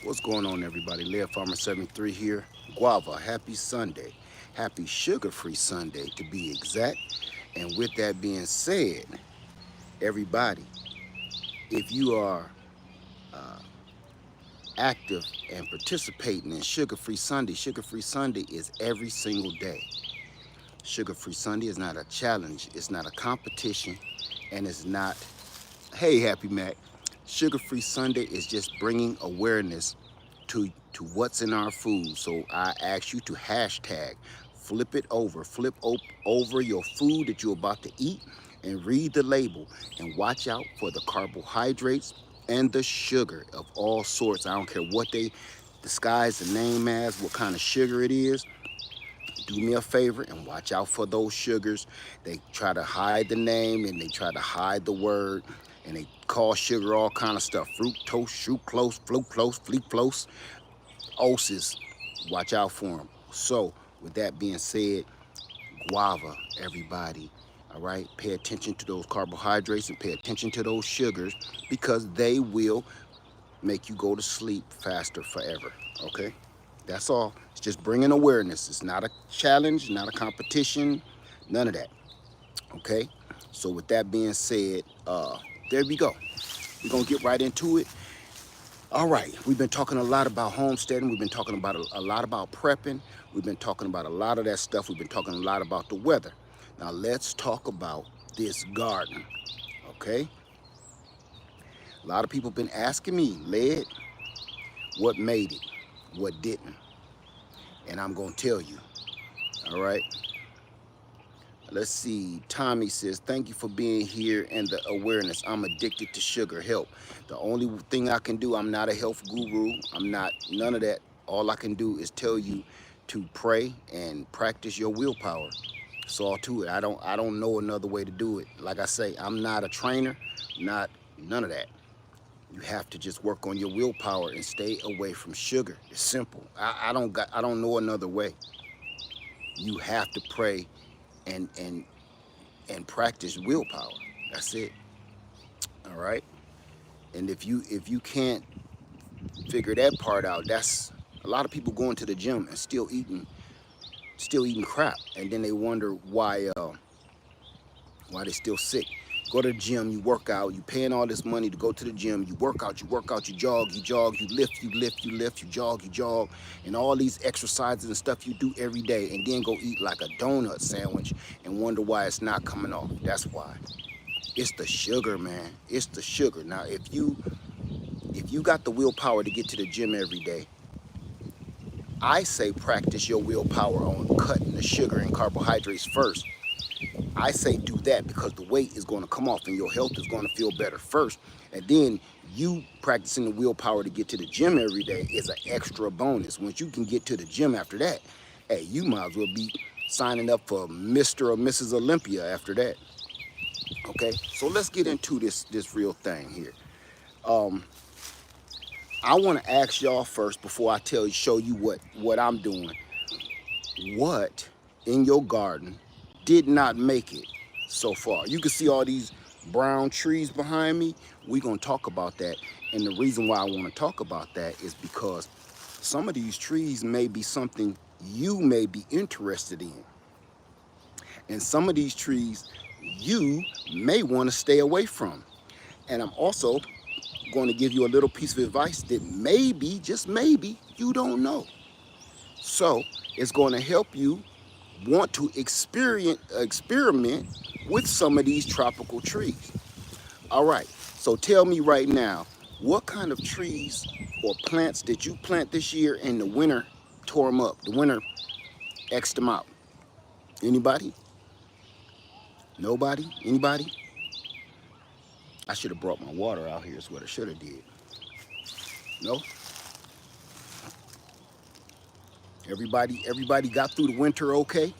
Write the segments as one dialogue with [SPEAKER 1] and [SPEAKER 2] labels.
[SPEAKER 1] What's going on, everybody? Lead Farmer 73 here. Guava, happy Sunday. Happy sugar-free Sunday, to be exact. And with that being said, everybody, if you are uh, active and participating in Sugar-Free Sunday is every single day. Sugar-Free Sunday is not a challenge, it's not a competition, and it's not, hey, Happy Mac. Sugar-Free Sunday is just bringing awareness to what's in our food. So I ask you to hashtag, flip it over, over your food that you're about to eat and read the label and watch out for the carbohydrates and the sugar of all sorts. I don't care what they disguise the name as, what kind of sugar it is. Do me a favor and watch out for those sugars. They try to hide the name and they try to hide the word, and they call sugar all kind of stuff. Fructose, fructose, fructose, oses. Watch out for them. So with that being said, guava, everybody, all right, pay attention to those carbohydrates and pay attention to those sugars, because they will make you go to sleep faster forever. Okay, that's all. It's just bringing awareness. It's not a challenge, not a competition, none of that. Okay, so with that being said, there we go. We're gonna get right into it. All right, we've been talking a lot about homesteading. We've been talking about a lot about prepping. We've been talking about a lot of that stuff. We've been talking a lot about the weather. Now let's talk about this garden. Okay, a lot of people been asking me, Led, what made it, what didn't, and I'm gonna tell you. All right, let's see. Tommy says, thank you for being here and the awareness. I'm addicted to sugar. Help. The only thing I can do, I'm not a health guru. I'm not none of that. All I can do is tell you to pray and practice your willpower. That's all to it. I don't know another way to do it. Like I say, I'm not a trainer, not none of that. You have to just work on your willpower and stay away from sugar. It's simple. I don't know another way. You have to pray and and and practice willpower. That's it. All right. And if you can't figure that part out, that's a lot of people going to the gym and still eating crap, and then they wonder why they still sick. Go to the gym, you work out, you paying all this money to go to the gym, you work out, you jog, you lift, you jog, and all these exercises and stuff you do every day, and then go eat like a donut sandwich and wonder why it's not coming off. That's why. It's the sugar, man. It's the sugar. Now, if you got the willpower to get to the gym every day, I say practice your willpower on cutting the sugar and carbohydrates first. I say do that because the weight is going to come off and your health is going to feel better first. And then you practicing the willpower to get to the gym every day is an extra bonus. Once you can get to the gym after that, hey, you might as well be signing up for Mr. or Mrs. Olympia after that. Okay, so let's get into this real thing here. Um, I want to ask y'all first before I show you what I'm doing. What in your garden did not make it so far? You can see all these brown trees behind me. We're gonna talk about that, and the reason why I want to talk about that is because some of these trees may be something you may be interested in, and some of these trees you may want to stay away from. And I'm also going to give you a little piece of advice that maybe, just maybe, you don't know. So it's going to help you want to experiment with some of these tropical trees. All right, so tell me right now, what kind of trees or plants did you plant this year and the winter tore them up? The winter X'd them out. Anybody? Nobody? Anybody? I should have brought my water out here is what I should have did. No? Everybody got through the winter okay?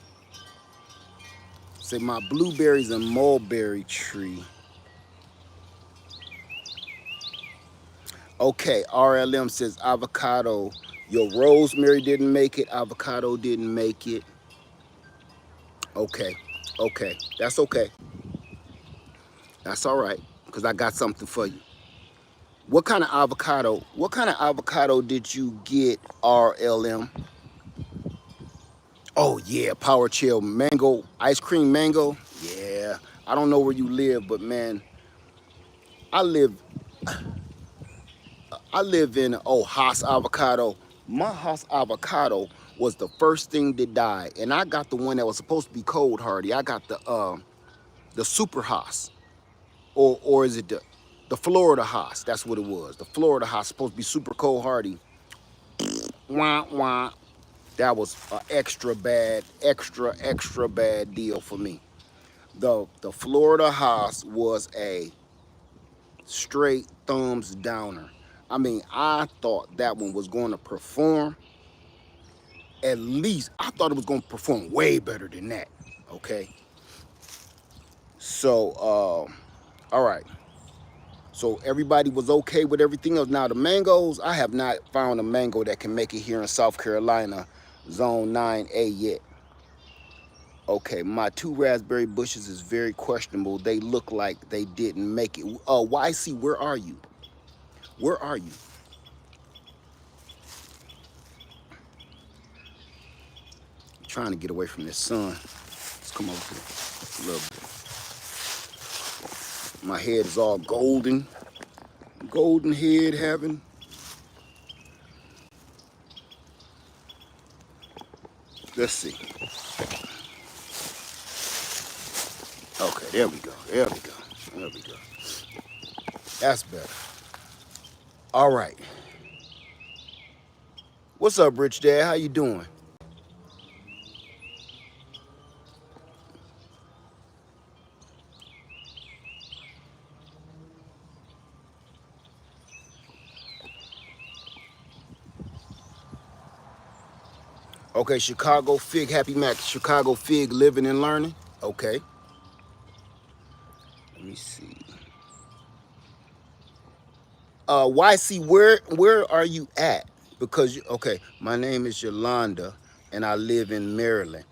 [SPEAKER 1] Say my blueberries and mulberry tree. Okay, RLM says avocado. Your rosemary didn't make it. Avocado didn't make it. Okay, okay. That's okay. That's all right, because I got something for you. What kind of avocado? What kind of avocado did you get, RLM? Oh yeah, Power Chill mango, ice cream mango. Yeah, I don't know where you live, but man, I live I live in Haas Avocado. My Haas Avocado was the first thing to die, and I got the one that was supposed to be cold hardy. I got the Super Haas, or is it the Florida Haas? That's what it was. The Florida Haas supposed to be super cold hardy. Wah wah. That was an extra bad deal for me. The Florida Haas was a straight thumbs downer. I mean, I thought that one was going to perform. At least I thought it was going to perform way better than that. Okay. So, all right. So everybody was okay with everything else. Now the mangoes, I have not found a mango that can make it here in South Carolina, Zone 9A yet. Okay, my 2 raspberry bushes is very questionable. They look like they didn't make it. YC, where are you? Where are you? I'm trying to get away from this sun. Let's come over here a little bit. My head is all golden. Golden head having. Let's see. Okay, there we go. There we go. There we go. That's better. All right. What's up, Rich Dad? How you doing? Okay, Chicago Fig, Happy Mac, Chicago Fig, living and learning. Okay. Let me see. YC, where are you at? Because okay, my name is Yolanda, and I live in Maryland.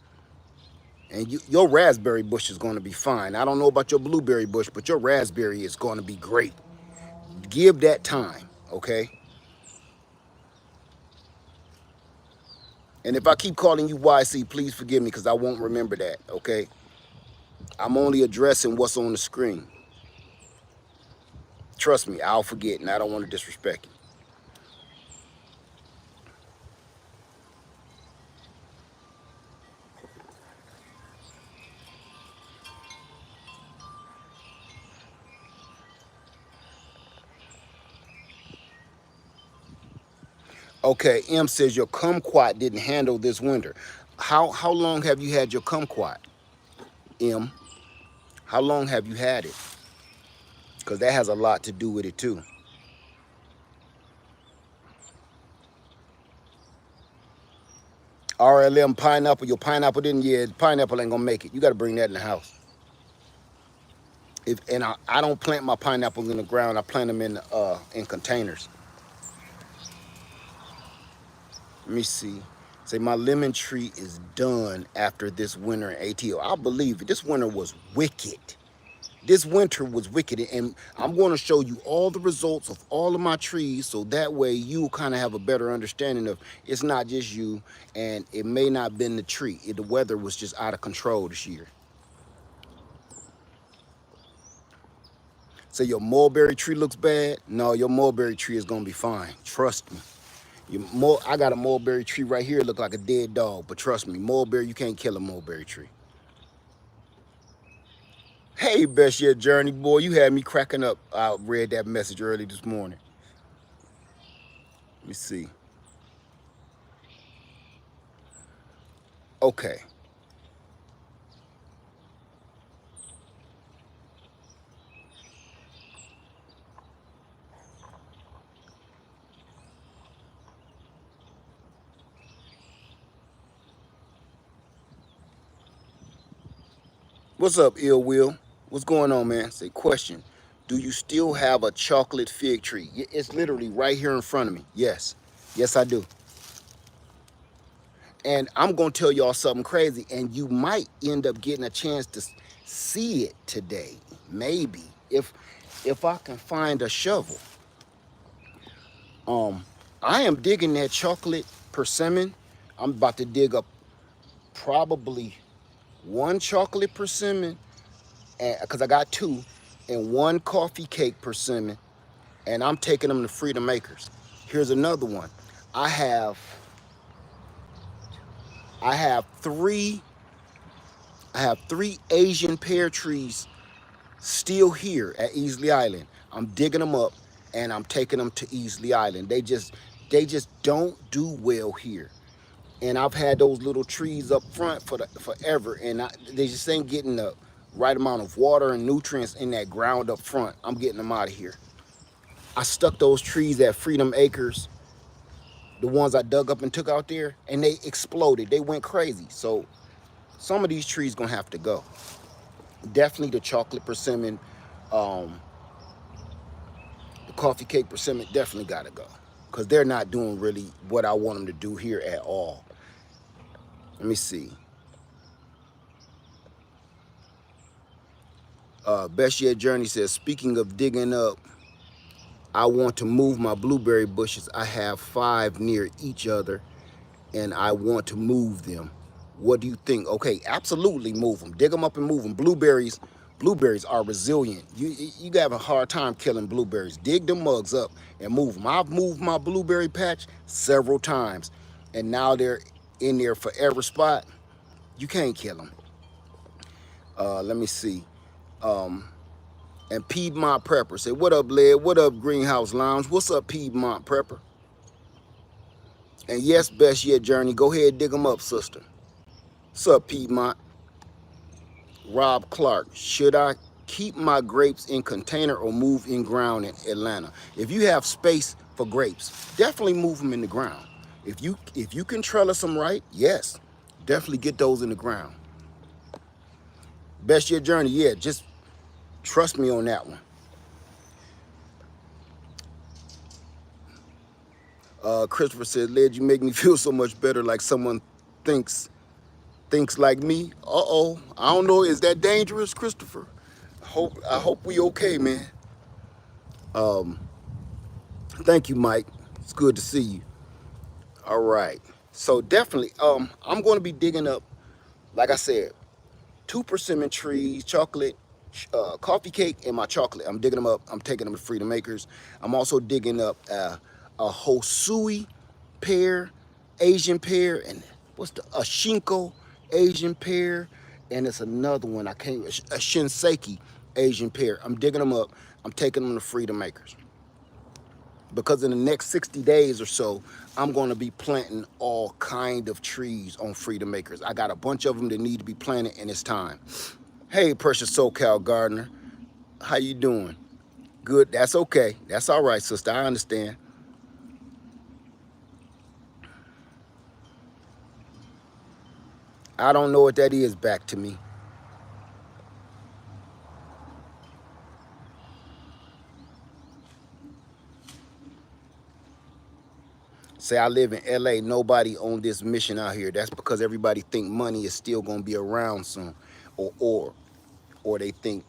[SPEAKER 1] And your raspberry bush is going to be fine. I don't know about your blueberry bush, but your raspberry is going to be great. Give that time, okay? And if I keep calling you YC, please forgive me because I won't remember that, okay? I'm only addressing what's on the screen. Trust me, I'll forget, and I don't want to disrespect you. Okay, M says your kumquat didn't handle this winter. How long have you had your kumquat, M? How long have you had it? Because that has a lot to do with it too. RLM pineapple, your pineapple didn't, yeah, pineapple ain't gonna make it. You gotta bring that in the house. I don't plant my pineapples in the ground. I plant them in containers. Let me see. Say my lemon tree is done after this winter in ATO. I believe it. This winter was wicked. This winter was wicked, and I'm going to show you all the results of all of my trees, so that way you kind of have a better understanding of it's not just you, and it may not have been the tree. The weather was just out of control this year. So your mulberry tree looks bad? No, your mulberry tree is going to be fine. Trust me. I got a mulberry tree right here. It look like a dead dog, but trust me, mulberry, you can't kill a mulberry tree. Hey, best yet journey, boy, you had me cracking up. I read that message early this morning. Let me see. Okay. What's up, Ill Will? What's going on, man? Say, question. Do you still have a chocolate fig tree? It's literally right here in front of me. Yes. Yes, I do. And I'm going to tell y'all something crazy, and you might end up getting a chance to see it today. Maybe. If I can find a shovel. I am digging that chocolate persimmon. I'm about to dig up probably one chocolate persimmon, because I got two, and one coffee cake persimmon, and I'm taking them to Freedom Makers. Here's another one. I have I have three I have three Asian pear trees still here at Easley Island. I'm digging them up and I'm taking them to Easley Island. They just don't do well here. And I've had those little trees up front forever, and they just ain't getting the right amount of water and nutrients in that ground up front. I'm getting them out of here. I stuck those trees at Freedom Acres, the ones I dug up and took out there, and they exploded. They went crazy. So some of these trees gonna have to go. Definitely the chocolate persimmon, um, the coffee cake persimmon definitely gotta go, because they're not doing really what I want them to do here at all. Let me see. Best Yet Journey says, speaking of digging up, I want to move my blueberry bushes. I have 5 near each other and I want to move them. What do you think? Okay, absolutely move them. Dig them up and move them. Blueberries are resilient. You have a hard time killing blueberries. Dig them mugs up and move them. I've moved my blueberry patch several times, and now they're in their forever spot. You can't kill them. Let me see. And Piedmont Prepper say, what up, Led? What up, Greenhouse Lounge? What's up, Piedmont Prepper? And yes, Best Yet Journey, go ahead, dig them up, sister. What's up, Piedmont? Rob Clark, should I keep my grapes in container or move in ground in Atlanta? If you have space for grapes, definitely move them in the ground. If you can trellis them right, yes, definitely get those in the ground. Best Yet Journey, yeah, just trust me on that one. Christopher said, Led, you make me feel so much better, like someone thinks like me. Uh-oh, I don't know, is that dangerous, Christopher? I hope we okay, man. Thank you, Mike. It's good to see you. All right. So definitely, I'm going to be digging up, like I said, 2 persimmon trees, chocolate, coffee cake, and my chocolate. I'm digging them up. I'm taking them to Freedom Acres. I'm also digging up a Hosui pear, Asian pear, and what's a Shinko Asian pear, and it's another one I can't. A Shinseki Asian pear. I'm digging them up. I'm taking them to Freedom Acres, because in the next 60 days or so, I'm going to be planting all kind of trees on Freedom Acres. I got a bunch of them that need to be planted, and it's time. Hey, precious SoCal gardener, how you doing? Good. That's okay. That's all right, sister. I understand. I don't know what that is. Back to me. Say I live in LA, nobody on this mission out here. That's because everybody think money is still gonna be around soon, or they think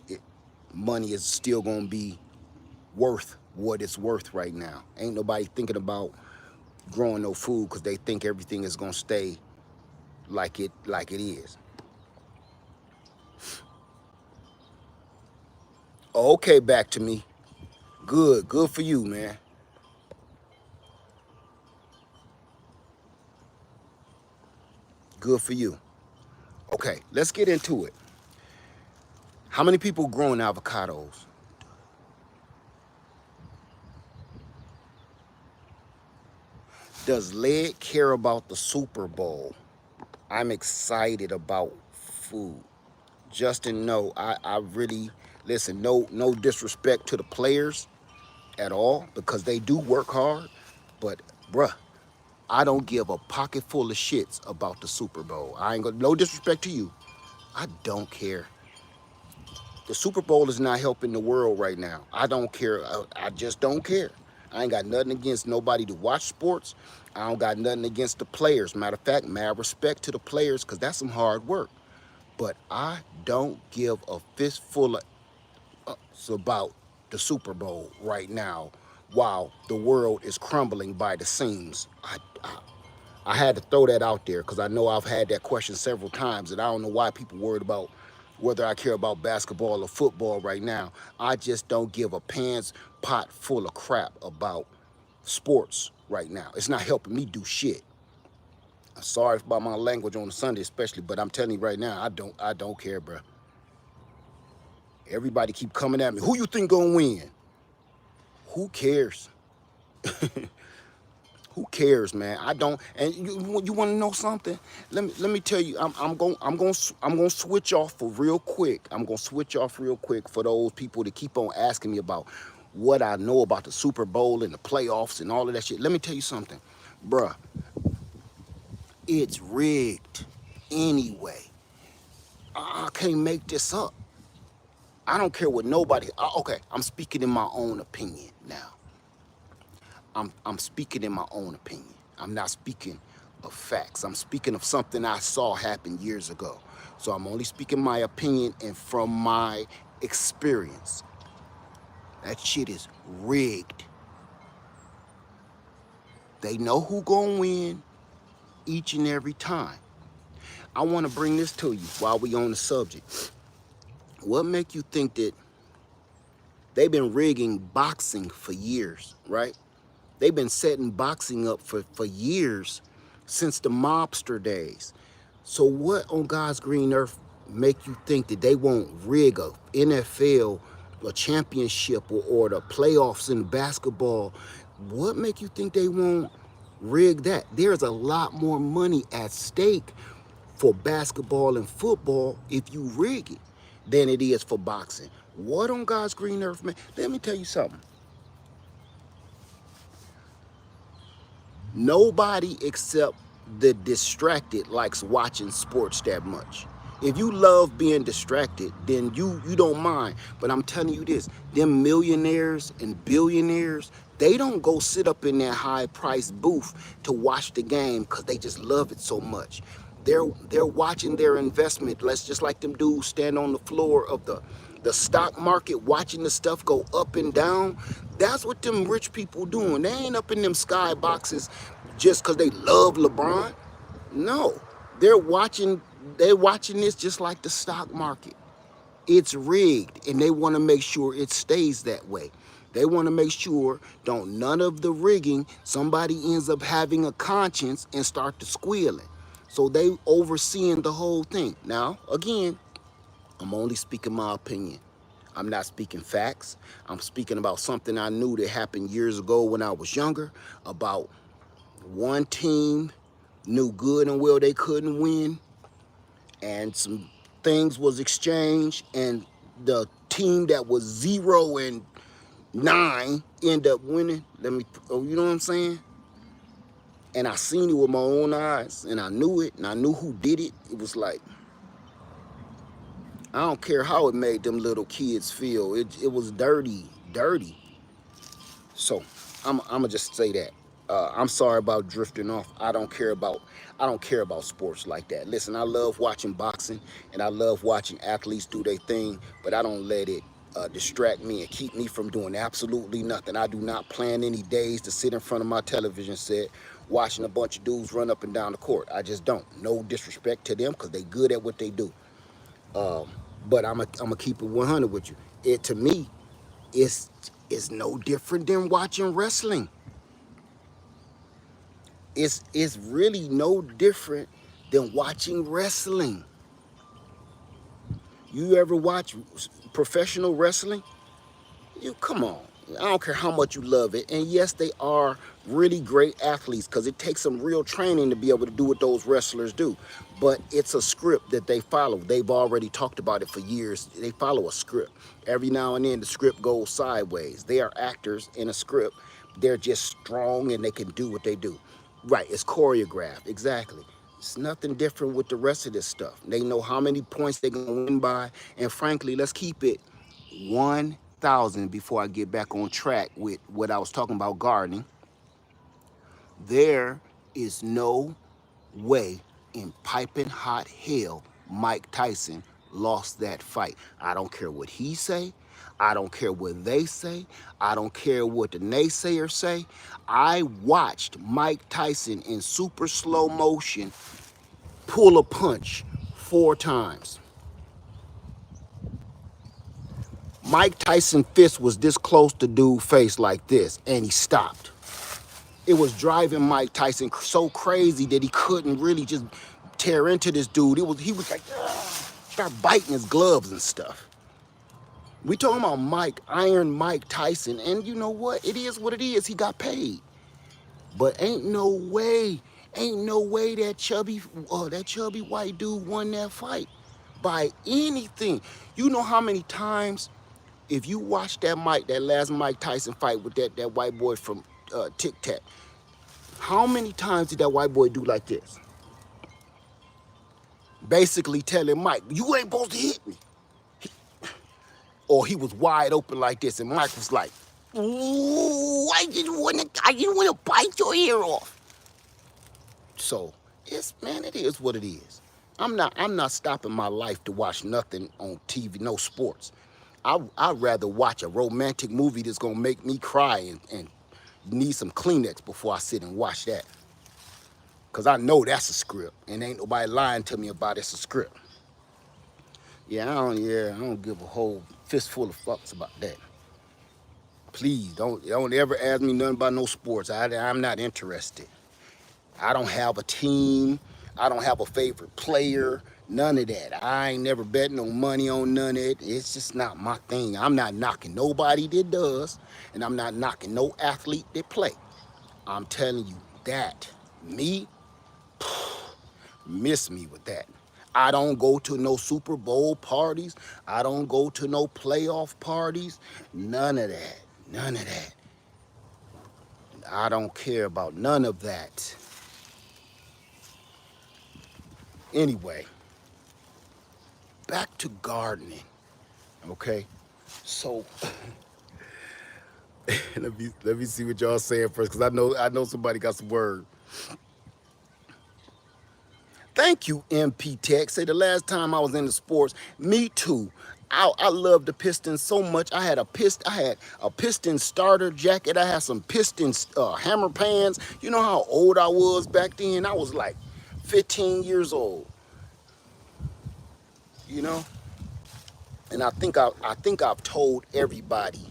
[SPEAKER 1] it, money is still gonna be worth what it's worth right now. Ain't nobody thinking about growing no food because they think everything is gonna stay like it is. Okay, back to me. Good for you, man. Good for you. Okay, let's get into it. How many people growing avocados? Does Led care about the Super Bowl? I'm excited about food. Justin, no, I really listen. No disrespect to the players at all, because they do work hard. But bruh, I don't give a pocket full of shits about the Super Bowl. I ain't gonna, no disrespect to you. I don't care. The Super Bowl is not helping the world right now. I don't care. I just don't care. I ain't got nothing against nobody to watch sports. I don't got nothing against the players. Matter of fact, mad respect to the players, because that's some hard work. But I don't give a fistful of about the Super Bowl right now while the world is crumbling by the seams. I had to throw that out there because I know I've had that question several times, and I don't know why people worried about whether I care about basketball or football right now. I just don't give a pants pot full of crap about sports right now. It's not helping me do shit. I'm sorry about my language on Sunday especially, but I'm telling you right now, I don't care, bro. Everybody keep coming at me. Who you think gonna win? Who cares? Who cares, man? I don't. And you want to know something? Let me tell you. I'm going to switch off for real quick. I'm going to switch off real quick for those people that keep on asking me about what I know about the Super Bowl and the playoffs and all of that shit. Let me tell you something, bruh. It's rigged anyway. I can't make this up. I don't care what nobody. Okay, I'm speaking in my own opinion now. I'm speaking in my own opinion. I'm not speaking of facts. I'm speaking of something I saw happen years ago. So I'm only speaking my opinion and from my experience. That shit is rigged. They know who gonna win each and every time. I want to bring this to you while we on the subject. What make you think that they've been rigging boxing for years, right? They've been setting boxing up for years, since the mobster days. So what on God's green earth make you think that they won't rig a NFL, a championship, or the playoffs in basketball? What make you think they won't rig that? There's a lot more money at stake for basketball and football if you rig it than it is for boxing. What on God's green earth, man? Let me tell you something. Nobody except the distracted likes watching sports that much. If you love being distracted, then you don't mind. But I'm telling you this, them millionaires and billionaires, they don't go sit up in that high-priced booth to watch the game because they just love it so much. They're watching their investment. Let's just like them dudes stand on the floor of the stock market watching the stuff go up and down. That's what them rich people doing. They ain't up in them sky boxes just because they love LeBron. No, they're watching they're watching this just like the stock market. It's rigged and they want to make sure it stays that way. They want to make sure don't none of the rigging somebody ends up having a conscience and start to squealing. So they overseeing the whole thing. Now, again, I'm only speaking my opinion. I'm not speaking facts. I'm speaking about something I knew that happened years ago when I was younger, about one team knew good and well they couldn't win, and some things was exchanged, and the team that was 0-9 end up winning. You know what I'm saying? And I seen it with my own eyes, and I knew it, and I knew who did it. It was like, I don't care how it made them little kids feel. It was dirty, dirty. So I'ma just say that. I'm sorry about drifting off. I don't care about sports like that. Listen, I love watching boxing and I love watching athletes do their thing, but I don't let it distract me and keep me from doing absolutely nothing. I do not plan any days to sit in front of my television set watching a bunch of dudes run up and down the court. I just don't. No disrespect to them because they good at what they do. Um, but I'm a keep it 100 with you. It to me, it's it's no different than watching wrestling. It's really no different than watching wrestling. You ever watch professional wrestling? You come on. I don't care how much you love it. And yes, they are really great athletes because it takes some real training to be able to do what those wrestlers do. But it's a script that they follow. They've already talked about it for years. They follow a script. Every now and then the script goes sideways. They are actors in a script. They're just strong and they can do what they do. Right, it's choreographed, exactly. It's nothing different with the rest of this stuff. They know how many points they're gonna win by, and frankly, let's keep it 1,000 before I get back on track with what I was talking about gardening. There is no way in piping hot hell Mike Tyson lost that fight. I don't care what he say. I don't care what they say. I don't care what the naysayers say. I watched Mike Tyson in super slow motion pull a punch 4 times. Mike Tyson's fist was this close to dude's face like this, and he stopped. It was driving Mike Tyson so crazy that he couldn't really just tear into this dude. He was like, start biting his gloves and stuff. We talking about Iron Mike Tyson, and you know what? It is what it is. He got paid. But ain't no way that chubby white dude won that fight by anything. You know how many times, if you watch that last Mike Tyson fight with that white boy from Tic Tac, how many times did that white boy do like this? Basically telling Mike, you ain't supposed to hit me. Or he was wide open like this, and Mike was like, ooh, I didn't want to bite your ear off. So it is what it is. I'm not stopping my life to watch nothing on TV, no sports. I'd rather watch a romantic movie that's gonna make me cry and need some Kleenex before I sit and watch that. Cause I know that's a script, and ain't nobody lying to me about it's a script. I don't give a whole fistful of fucks about that. Please don't ever ask me nothing about no sports. I'm not interested. I don't have a team. I don't have a favorite player. None of that. I ain't never bet no money on none of it. It's just not my thing. I'm not knocking nobody that does, and I'm not knocking no athlete that play. I'm telling you that. Me, miss me with that. I don't go to no Super Bowl parties. I don't go to no playoff parties. None of that. None of that. I don't care about none of that. Anyway, back to gardening, okay? So let me see what y'all saying first, because I know somebody got some word. Thank you, MP Tech. Say the last time I was in the sports, me too. I love the Pistons so much. I had a piston starter jacket. I had some Pistons hammer pans. You know how old I was back then? I was like 15 years old. You know? And I think I've told everybody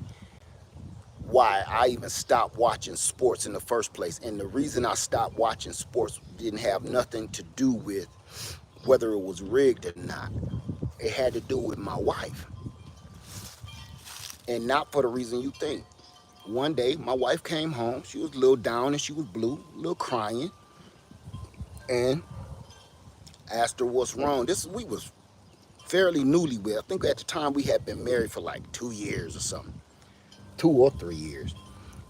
[SPEAKER 1] why I even stopped watching sports in the first place. And the reason I stopped watching sports didn't have nothing to do with whether it was rigged or not. It had to do with my wife. And not for the reason you think. One day, my wife came home. She was a little down and she was blue, a little crying. And asked her what's wrong. We was fairly newlywed. I think at the time we had been married for like 2 years or something. 2 or 3 years.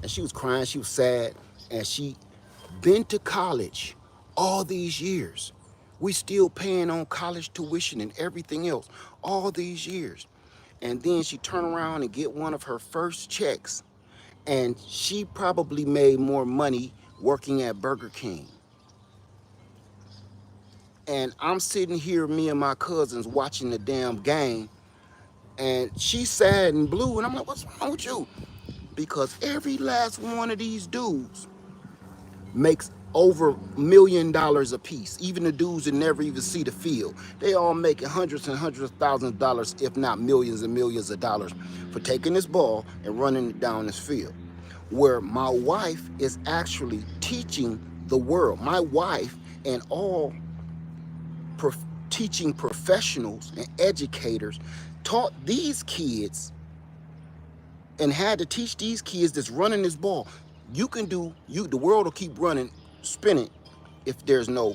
[SPEAKER 1] And she was crying, she was sad, and she been to college all these years. We still paying on college tuition and everything else all these years. And then she turn around and get one of her first checks, and she probably made more money working at Burger King. And I'm sitting here, me and my cousins, watching the damn game, and she's sad and blue, and I'm like, what's wrong with you? Because every last one of these dudes makes over $1 million a piece. Even the dudes that never even see the field, they all making hundreds and hundreds of thousands of dollars, if not millions and millions of dollars, for taking this ball and running it down this field. Where my wife is actually teaching the world. My wife and all teaching professionals and educators taught these kids and had to teach these kids that's running this ball. The world will keep running, spinning if there's no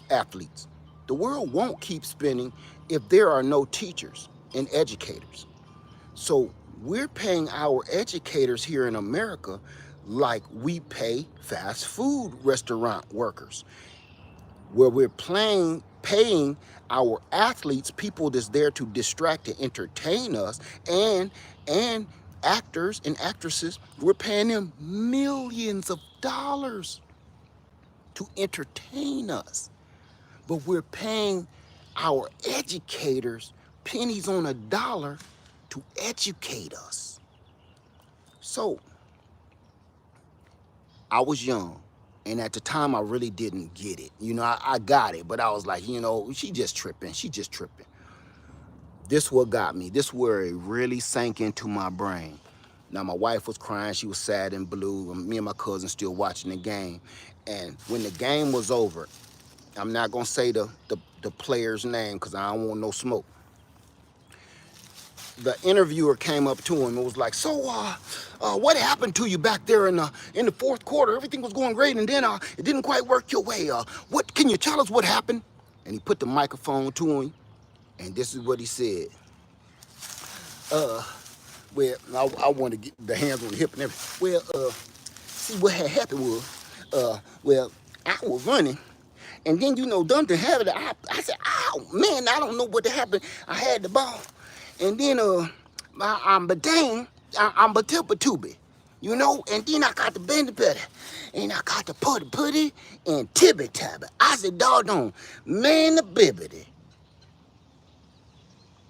[SPEAKER 1] athletes. The world won't keep spinning if there are no teachers and educators. So we're paying our educators here in America like we pay fast food restaurant workers, where we're paying our athletes, people that's there to distract and entertain us, and actors and actresses, we're paying them millions of dollars to entertain us. But we're paying our educators pennies on a dollar to educate us. So I was young, and at the time I really didn't get it. You know, I got it, but I was like, you know, she just tripping. She just tripping. This what got me. This where it really sank into my brain. Now my wife was crying. She was sad and blue. And me and my cousin still watching the game. And when the game was over, I'm not gonna say the player's name because I don't want no smoke. The interviewer came up to him and was like, "So, what happened to you back there in the fourth quarter? Everything was going great, and then it didn't quite work your way. What can you tell us what happened?" And he put the microphone to him, and this is what he said. Well, I want to get the hands on the hip and everything. Well, see what had happened was, well, I was running. And then, you know, done to have it, I said, "Ow, man, I don't know what happened. I had the ball. And then, I'm a tipper-tubby, you know? And then I got the bendy better. And I got the putty and tibby-tabby. I said, doggone, man, the bibbity.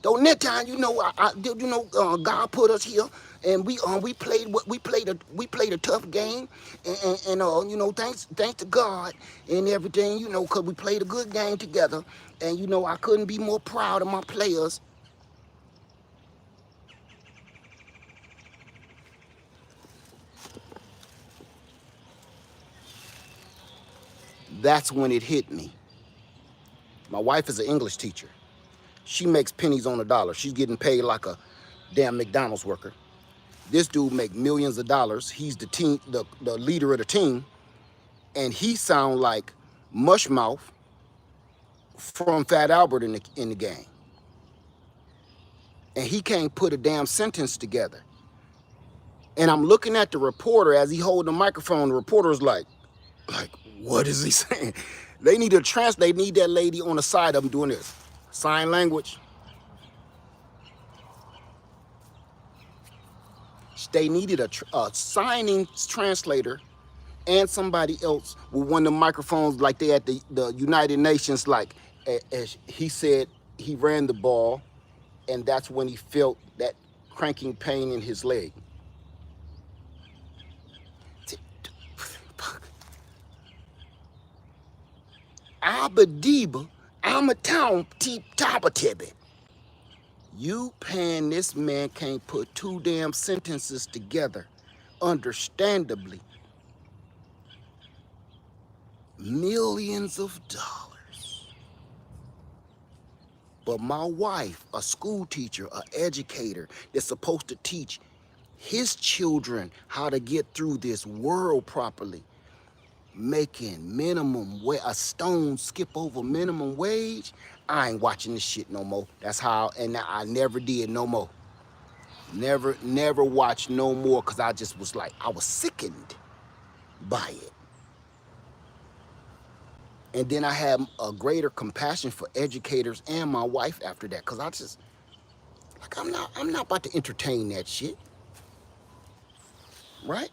[SPEAKER 1] Though next time, you know, God put us here, and we played a tough game, and you know, thanks to God and everything, you know, 'cause we played a good game together, and you know, I couldn't be more proud of my players." That's when it hit me. My wife is an English teacher. She makes pennies on the dollar. She's getting paid like a damn McDonald's worker. This dude make millions of dollars. He's the leader of the team, and he sound like Mushmouth from Fat Albert in the game. And he can't put a damn sentence together. And I'm looking at the reporter as he hold the microphone. The reporter's like, what is he saying? They need they need that lady on the side of him doing this. Sign language. They needed a signing translator and somebody else with one of the microphones like they at the United Nations, like as he said he ran the ball, and that's when he felt that cranking pain in his leg. Abadiba, I'm a town top of Tibet. You paying this man can't put two damn sentences together, understandably. Millions of dollars. But my wife, a school teacher, an educator, that's supposed to teach his children how to get through this world properly, making minimum wage, a stone skip over minimum wage. I ain't watching this shit no more. That's how, and I never did no more. Never watched no more, because I just was like, I was sickened by it. And then I had a greater compassion for educators and my wife after that, because I just, like, I'm not about to entertain that shit, right?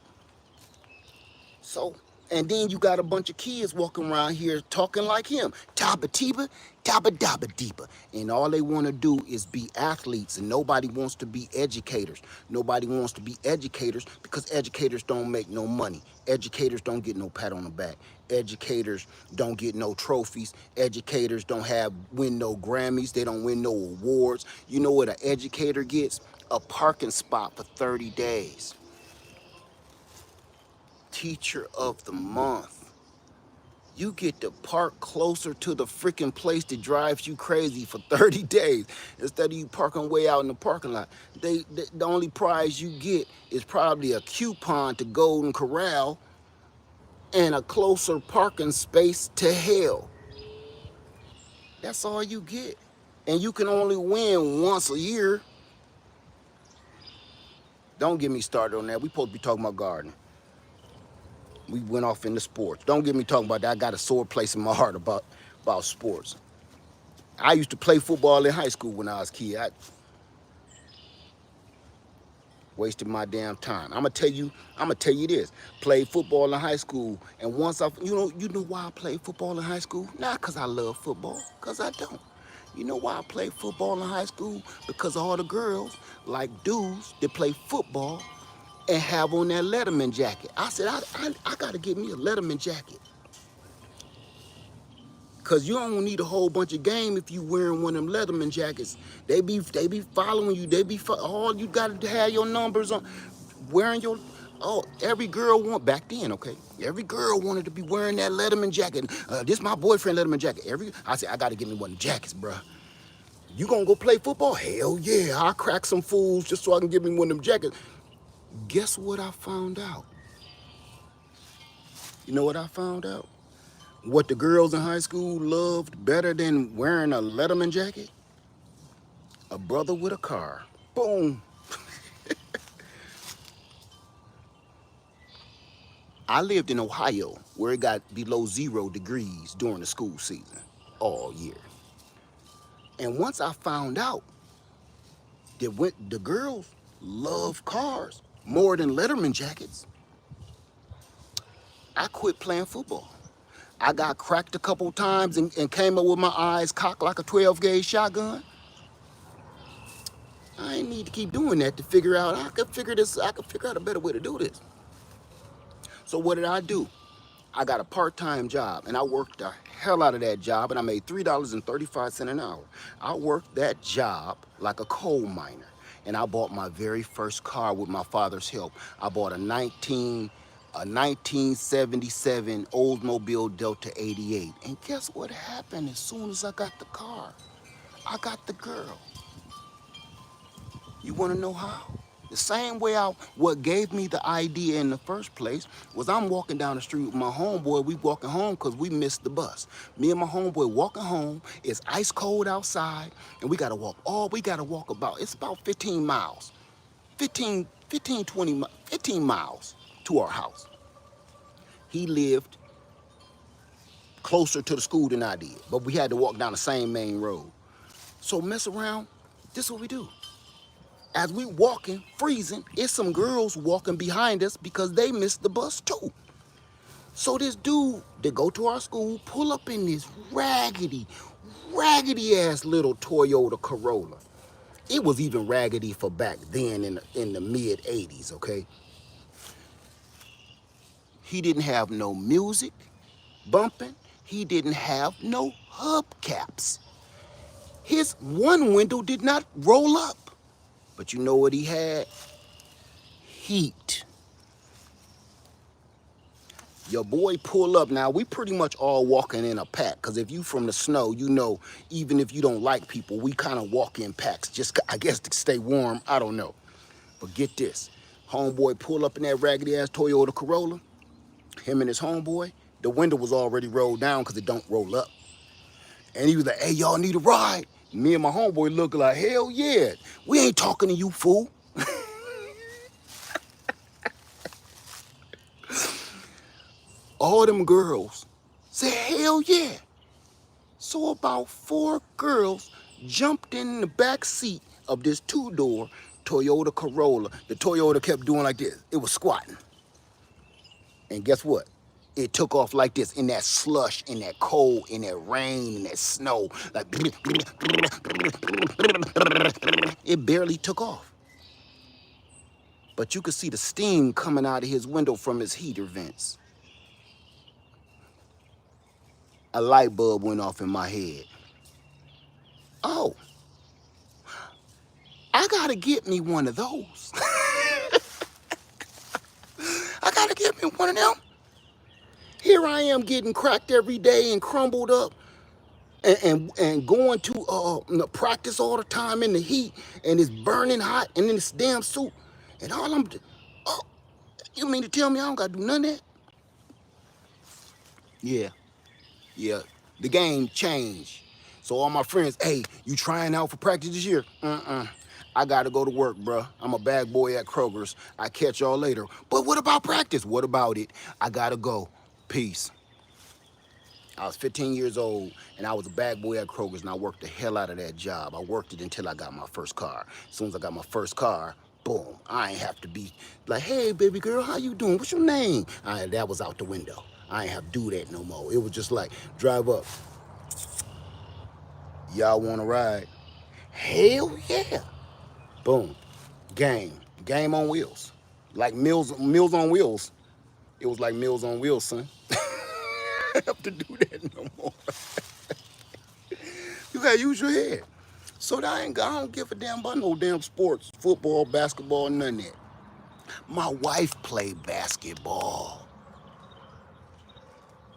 [SPEAKER 1] So, and then you got a bunch of kids walking around here talking like him. Tabba tiba, tabba dabba deepa. And all they want to do is be athletes, and nobody wants to be educators. Nobody wants to be educators because educators don't make no money. Educators don't get no pat on the back. Educators don't get no trophies. Educators don't win no Grammys. They don't win no awards. You know what an educator gets? A parking spot for 30 days. Teacher of the month. You get to park closer to the freaking place that drives you crazy for 30 days instead of you parking way out in the parking lot. The only prize you get is probably a coupon to Golden Corral and a closer parking space to hell. That's all you get. And you can only win once a year. Don't get me started on that. We supposed to be talking about gardening. We went off into sports. Don't get me talking about that. I got a sore place in my heart about sports. I used to play football in high school when I was a kid. I wasted my damn time. I'm gonna tell you this. Played football in high school, and once you know why I played football in high school? Not because I love football, because I don't. You know why I played football in high school? Because all the girls like dudes that play football and have on that Letterman jacket. I said, I got to get me a Letterman jacket. Because you don't need a whole bunch of game if you wearing one of them Letterman jackets. They be following you. All you got to have your numbers on. Wearing your, oh, every girl back then, okay? Every girl wanted to be wearing that Letterman jacket. This my boyfriend Letterman jacket. I said, I got to get me one of the jackets, bruh. You gonna go play football? Hell yeah, I'll crack some fools just so I can get me one of them jackets. Guess what I found out? You know what I found out? What the girls in high school loved better than wearing a Letterman jacket? A brother with a car. Boom. I lived in Ohio where it got below 0 degrees during the school season all year. And once I found out that the girls love cars more than Letterman jackets, I quit playing football. I got cracked a couple times and came up with my eyes cocked like a 12 gauge shotgun. I ain't need to keep doing that to figure out, I could figure out a better way to do this. So what did I do? I got a part-time job and I worked the hell out of that job and I made $3.35 an hour. I worked that job like a coal miner and I bought my very first car with my father's help. I bought a 1977 Oldsmobile Delta 88. And guess what happened as soon as I got the car? I got the girl. You want to know how? The same way what gave me the idea in the first place was I'm walking down the street with my homeboy. We walking home because we missed the bus. Me and my homeboy walking home. It's ice cold outside, and we got to walk it's about 15 miles. 15 miles to our house. He lived closer to the school than I did, but we had to walk down the same main road. So mess around, this is what we do. As we walking, freezing, it's some girls walking behind us because they missed the bus too. So this dude that go to our school pull up in this raggedy ass little Toyota Corolla. It was even raggedy for back then in the mid 80s, okay? He didn't have no music bumping. He didn't have no hubcaps. His one window did not roll up. But you know what he had? Heat. Your boy pull up. Now, we pretty much all walking in a pack. Because if you from the snow, you know, even if you don't like people, we kind of walk in packs. Just, I guess, to stay warm. I don't know. But get this. Homeboy pull up in that raggedy-ass Toyota Corolla. Him and his homeboy. The window was already rolled down because it don't roll up. And he was like, hey, y'all need a ride? Me and my homeboy looking like, hell yeah. We ain't talking to you, fool. All them girls said, hell yeah. So about 4 girls jumped in the back seat of this 2-door Toyota Corolla. The Toyota kept doing like this. It was squatting. And guess what? It took off like this in that slush, in that cold, in that rain, in that snow. Like, it barely took off. But you could see the steam coming out of his window from his heater vents. A light bulb went off in my head. Oh, I gotta get me one of those. I gotta get me one of them. Here I am getting cracked every day and crumbled up and going to practice all the time in the heat and it's burning hot and in this damn suit. And oh, you mean to tell me I don't gotta do none of that? Yeah, the game changed. So all my friends, hey, you trying out for practice this year? I gotta go to work, bruh. I'm a bag boy at Kroger's. I catch y'all later. But what about practice? What about it? I gotta go. Peace. I was 15 years old and I was a bag boy at Kroger's and I worked the hell out of that job. I worked it until I got my first car. As soon as I got my first car, boom, I ain't have to be like, hey, baby girl, how you doing? What's your name? That was out the window. I ain't have to do that no more. It was just like, drive up. Y'all want to ride? Hell yeah. Boom. Game. Game on wheels. Like Meals on Wheels. It was like Meals on Wheels, son. I have to do that no more. You gotta use your head. So I don't give a damn about no damn sports, football, basketball, none of that. My wife played basketball.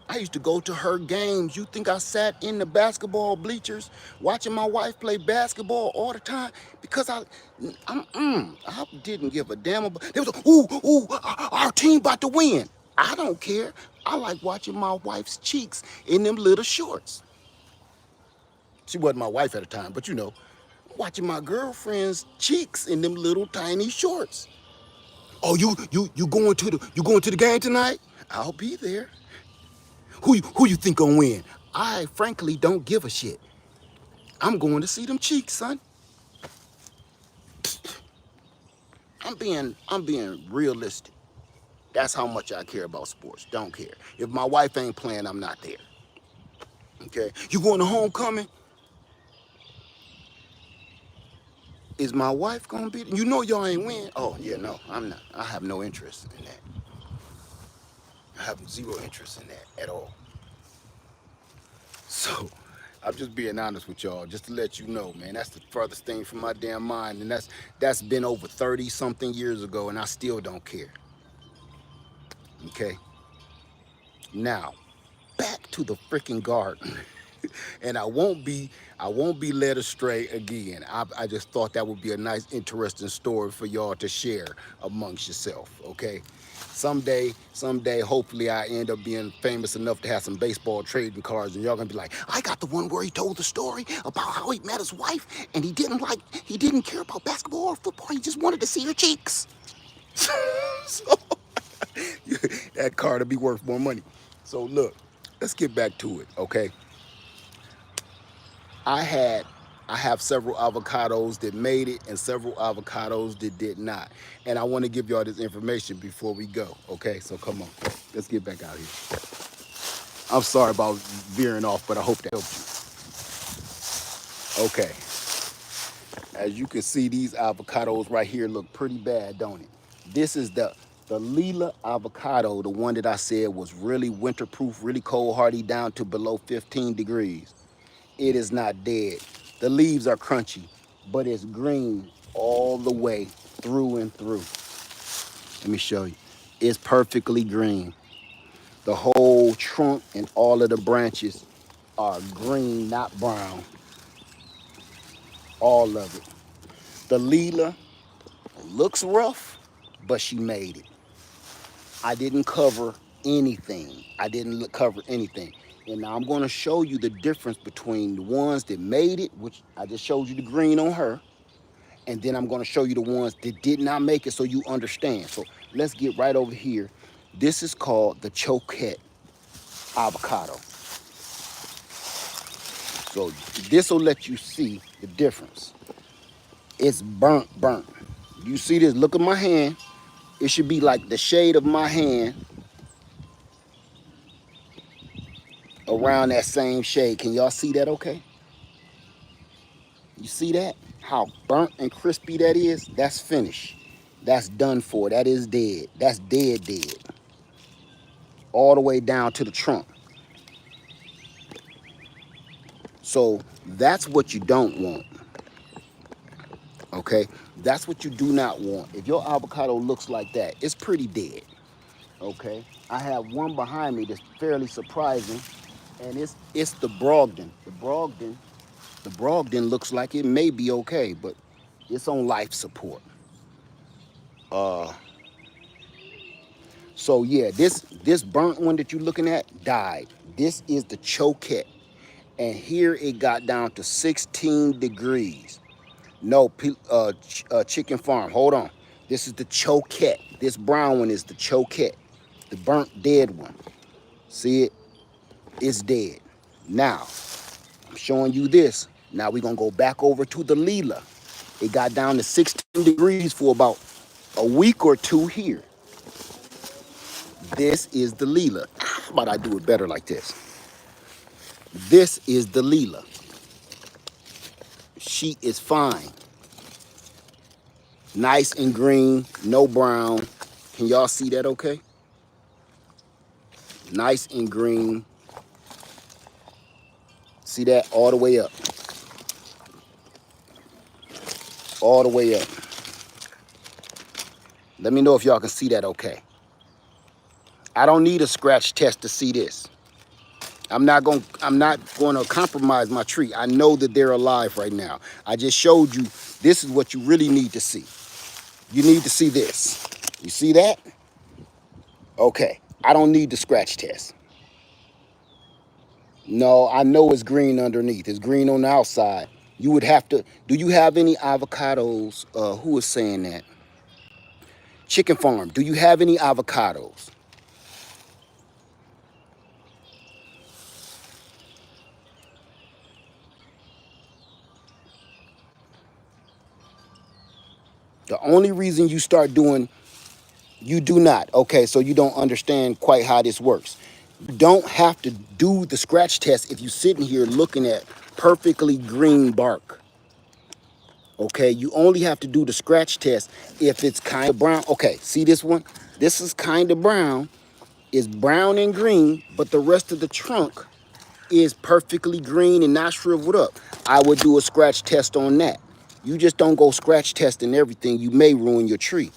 [SPEAKER 1] I used to go to her games. You think I sat in the basketball bleachers watching my wife play basketball all the time? Because I didn't give a damn about. There was our team about to win. I don't care. I like watching my wife's cheeks in them little shorts. She wasn't my wife at the time, but watching my girlfriend's cheeks in them little tiny shorts. Oh, you going to the game tonight? I'll be there. Who you think gonna win? I frankly don't give a shit. I'm going to see them cheeks, son. I'm being realistic. That's how much I care about sports. Don't care. If my wife ain't playing, I'm not there. Okay? You going to homecoming? Is my wife gonna be? You know y'all ain't win. Oh yeah, no, I'm not. I have no interest in that. I have zero interest in that at all. So I'm just being honest with y'all, just to let you know, man. That's the furthest thing from my damn mind, and that's been over 30 something years ago, and I still don't care. Okay. Now, back to the freaking garden. And I won't be led astray again. I just thought that would be a nice, interesting story for y'all to share amongst yourself, okay? Someday, hopefully I end up being famous enough to have some baseball trading cards, and y'all gonna be like, I got the one where he told the story about how he met his wife, and he didn't care about basketball or football, he just wanted to see her cheeks. So, that card will be worth more money. So look, let's get back to it, okay? I have several avocados that made it and several avocados that did not. And I want to give y'all this information before we go, okay? So come on, let's get back out here. I'm sorry about veering off, but I hope that helped you. Okay, as you can see, these avocados right here look pretty bad, don't it? This is the Lila avocado, the one that I said was really winterproof, really cold hardy, down to below 15 degrees. It is not dead. The leaves are crunchy, but it's green all the way through and through. Let me show you. It's perfectly green. The whole trunk and all of the branches are green, not brown. All of it. The Lila looks rough, but she made it. I didn't cover anything. And now I'm going to show you the difference between the ones that made it, which I just showed you the green on her, and then I'm going to show you the ones that did not make it so you understand. So let's get right over here. This is called the choquette avocado. So this will let you see the difference. It's burnt. You see this? Look at my hand. It should be like the shade of my hand around that same shade. Can y'all see that okay? You see that? How burnt and crispy that is? That's finished. That's done for. That is dead. That's dead. All the way down to the trunk. So that's what you don't want. Okay? That's what you do not want. If your avocado looks like that, it's pretty dead. Okay? I have one behind me that's fairly surprising, and it's the Brogdon. The Brogdon looks like it may be okay, but it's on life support. So yeah, this burnt one that you're looking at died. This is the choquette, and here it got down to 16 degrees. No, chicken farm. Hold on. This is the choquette. This brown one is the choquette, the burnt dead one. See it? It's dead. Now, I'm showing you this. Now we're gonna go back over to the Lila. It got down to 16 degrees for about a week or two here. This is the Lila. How about I do it better like this? This is the Lila. sheet is fine. Nice and green, no brown. Can y'all see that okay? Nice and green. See that all the way up. All the way up. Let me know if y'all can see that okay. I don't need a scratch test to see this. I'm not going to compromise my tree. I know that they're alive right now. I just showed you this is what you really need to see. You need to see this. You see that? Okay. I don't need the scratch test. No, I know it's green underneath. It's green on the outside. You would have to, do you have any avocados? Who is saying that? Chicken Farm, do you have any avocados? The only reason you start doing, you do not. Okay, so you don't understand quite how this works. You don't have to do the scratch test if you're sitting here looking at perfectly green bark. Okay, you only have to do the scratch test if it's kind of brown. Okay, see this one? This is kind of brown. It's brown and green, but the rest of the trunk is perfectly green and not shriveled up. I would do a scratch test on that. You just don't go scratch testing everything. You may ruin your tree.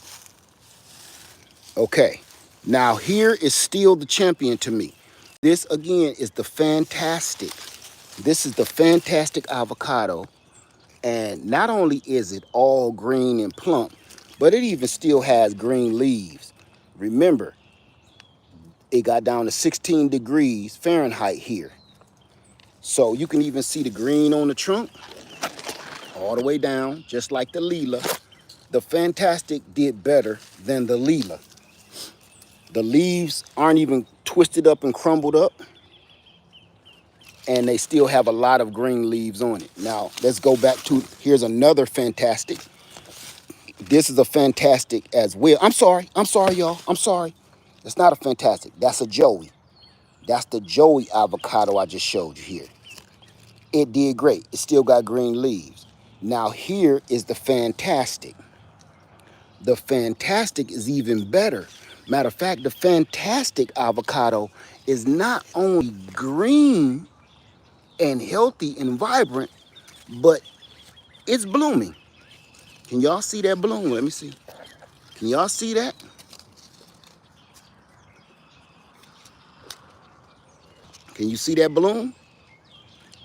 [SPEAKER 1] Okay, now here is still the champion to me. This again is the fantastic. This is the fantastic avocado. And not only is it all green and plump, but it even still has green leaves. Remember, it got down to 16 degrees Fahrenheit here. So you can even see the green on the trunk all the way down, just like the Lila. The Fantastic did better than the Lila. The leaves aren't even twisted up and crumbled up, and they still have a lot of green leaves on it. Now, let's go back to, here's another Fantastic. This is a Fantastic as well. I'm sorry, y'all. I'm sorry. It's not a Fantastic. That's a Joey. That's the Joey avocado I just showed you here. It did great. It still got green leaves. Now here is the Fantastic. The Fantastic is even better. Matter of fact, the Fantastic avocado is not only green and healthy and vibrant, but it's blooming. Can y'all see that bloom? Let me see. Can y'all see that? Can you see that bloom?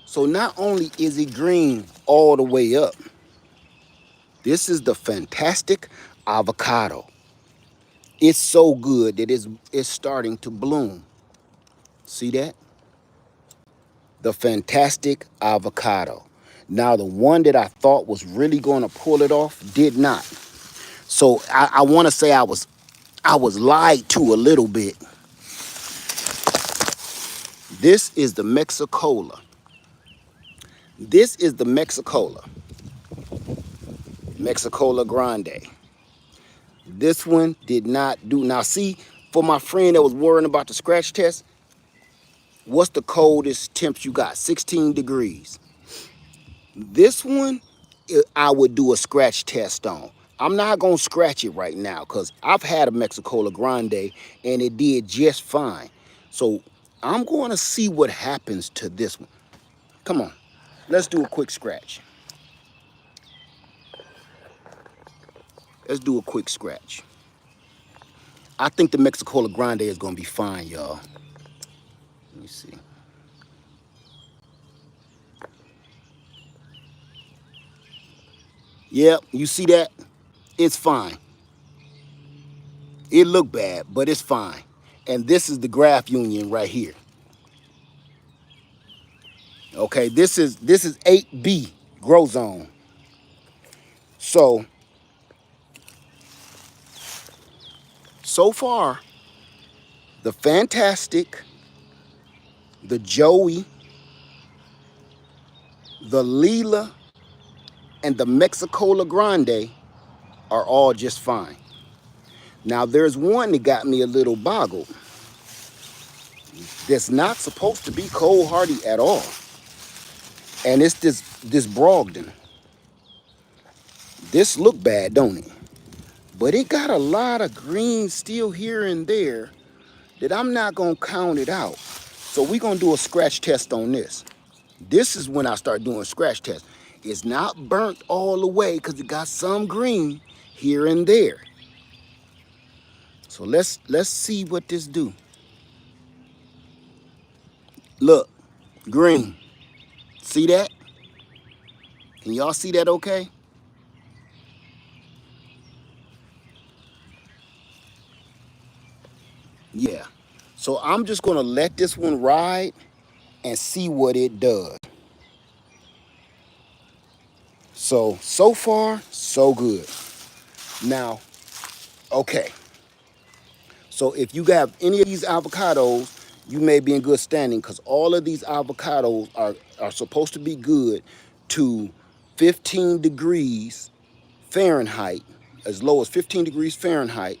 [SPEAKER 1] So not only is it green all the way up, this is the Fantastic avocado. It's so good that it's starting to bloom. See that? The Fantastic avocado. Now the one that I thought was really going to pull it off did not. So I want to say I was lied to a little bit. This is the Mexicola. This is the Mexicola. Mexicola Grande. This one did not do. Now see, for my friend that was worrying about the scratch test, what's the coldest temps you got? 16 degrees. This one, I would do a scratch test on. I'm not going to scratch it right now because I've had a Mexicola Grande and it did just fine. So I'm going to see what happens to this one. Come on, let's do a quick scratch. Let's do a quick scratch. I think the Mexicola Grande is going to be fine, y'all. Let me see. Yep, you see that? It's fine. It looked bad, but it's fine. And this is the graft union right here. Okay, this is 8B grow zone. So far, the Fantastic, the Joey, the Lila, and the Mexicola Grande are all just fine. Now there's one that got me a little boggled. That's not supposed to be cold hardy at all. And it's this Brogdon. This look bad, don't it? But it got a lot of green still here and there that I'm not gonna count it out. So we're gonna do a scratch test on this. This is when I start doing scratch tests. It's not burnt all the way because it got some green here and there. So let's see what this do. Look, green. See that? Can y'all see that okay? Yeah. So I'm just gonna let this one ride and see what it does. So far, so good. Now, okay. So if you have any of these avocados, you may be in good standing because all of these avocados are supposed to be good to 15 degrees Fahrenheit, as low as 15 degrees Fahrenheit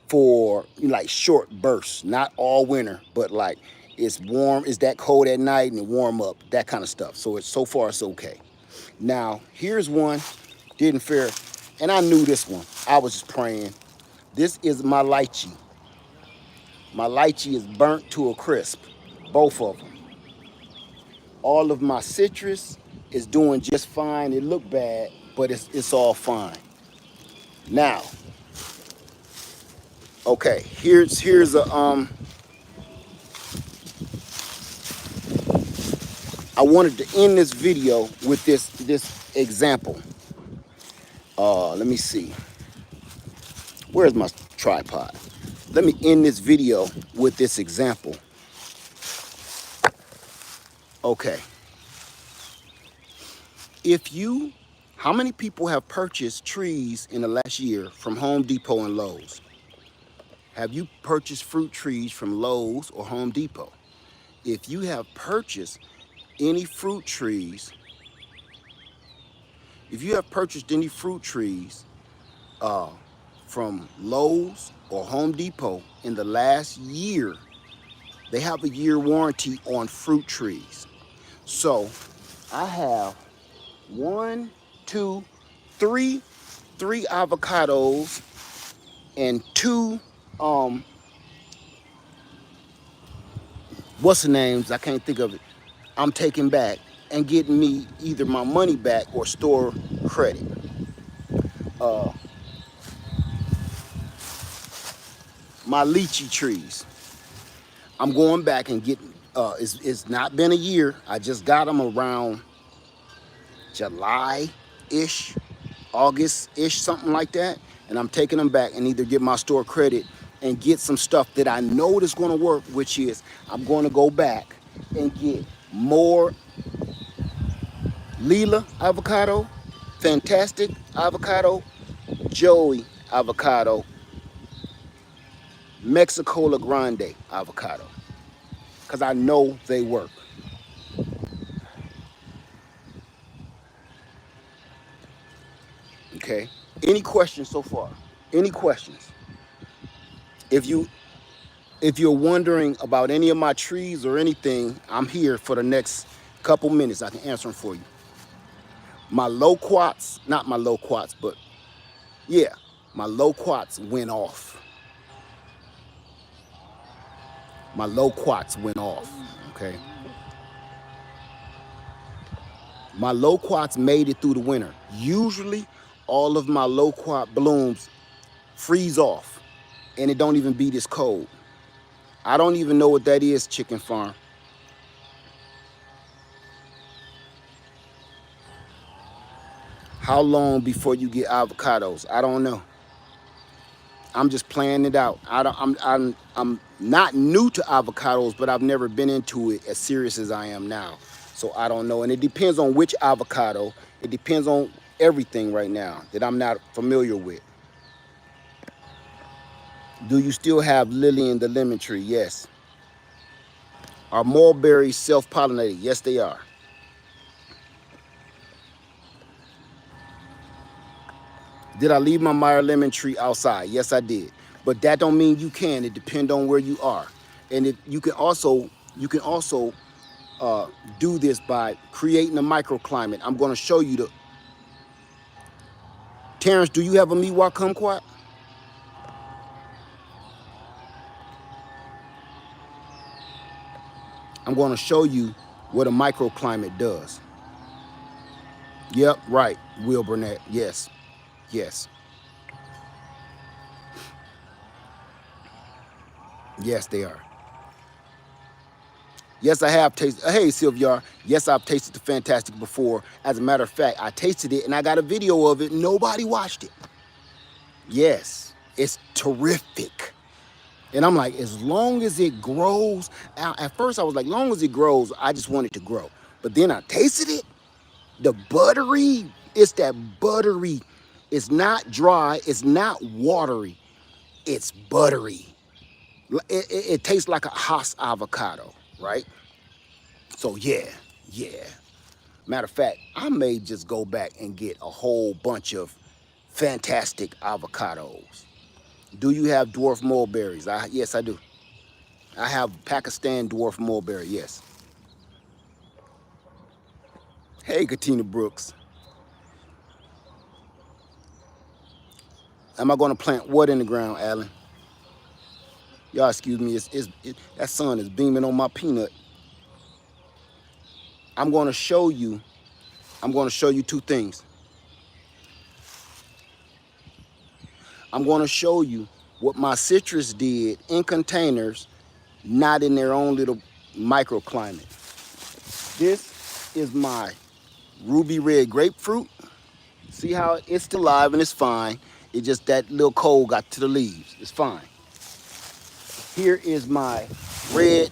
[SPEAKER 1] for like short bursts, not all winter, but like it's warm, it's that cold at night and it warm up, that kind of stuff. So so far it's okay. Now, here's one, didn't fare, and I knew this one. I was just praying. This is my lychee. My lychee is burnt to a crisp, both of them. All of my citrus is doing just fine. It looked bad, but it's all fine. Now, okay, here's a I wanted to end this video with this example. Let me see. Where's my tripod? Let me end this video with this example. Okay. How many people have purchased trees in the last year from Home Depot and Lowe's? Have you purchased fruit trees from Lowe's or Home Depot? If you have purchased any fruit trees, from Lowe's or Home Depot in the last year, they have a year warranty on fruit trees. So I have one, two, three avocados and two what's the names? I can't think of it. I'm taking back and getting me either my money back or store credit. My lychee trees, I'm going back and getting. It's not been a year. I just got them around July-ish, August-ish, something like that. And I'm taking them back and either get my store credit and get some stuff that I know that's going to work, which is I'm going to go back and get more Lila avocado, Fantastic avocado, Joey avocado, Mexicola Grande avocado, because I know they work. Okay. Any questions so far? Any questions? If you're wondering about any of my trees or anything, I'm here for the next couple minutes. I can answer them for you. My loquats, not my loquats, but yeah, my loquats went off. My loquats went off, okay? My loquats made it through the winter. Usually, all of my loquat blooms freeze off, and it don't even be this cold. I don't even know what that is, chicken farm. How long before you get avocados? I don't know. I'm just playing it out. I'm not new to avocados, but I've never been into it as serious as I am now. So I don't know. And it depends on which avocado. It depends on everything right now that I'm not familiar with. Do you still have Lily in the lemon tree? Yes. Are mulberries self-pollinated? Yes, they are. Did I leave my Meyer lemon tree outside? Yes, I did. But that don't mean you can. It depends on where you are. And you can also do this by creating a microclimate. I'm going to show you Terrence, do you have a Miwok kumquat? I'm going to show you what a microclimate does. Yep, right, Will Burnett. Yes, yes, yes, they are. Yes, I have tasted. Hey, Sylvia. Yes, I've tasted the Fantastic before. As a matter of fact, I tasted it and I got a video of it. Nobody watched it. Yes, it's terrific. And I'm like, as long as it grows, at first I was like, long as it grows, I just want it to grow. But then I tasted it. The buttery, it's that buttery. It's not dry. It's not watery. It's buttery. It tastes like a Haas avocado, right? So yeah. Matter of fact, I may just go back and get a whole bunch of fantastic avocados. Do you have dwarf mulberries? Yes, I do. I have Pakistan dwarf mulberry, yes. Hey, Katina Brooks. Am I going to plant what in the ground, Alan? Y'all excuse me, that sun is beaming on my peanut. I'm going to show you two things. I'm going to show you what my citrus did in containers, not in their own little microclimate. This is my ruby red grapefruit. See how it's still alive and it's fine. It just that little cold got to the leaves. It's fine. Here is my red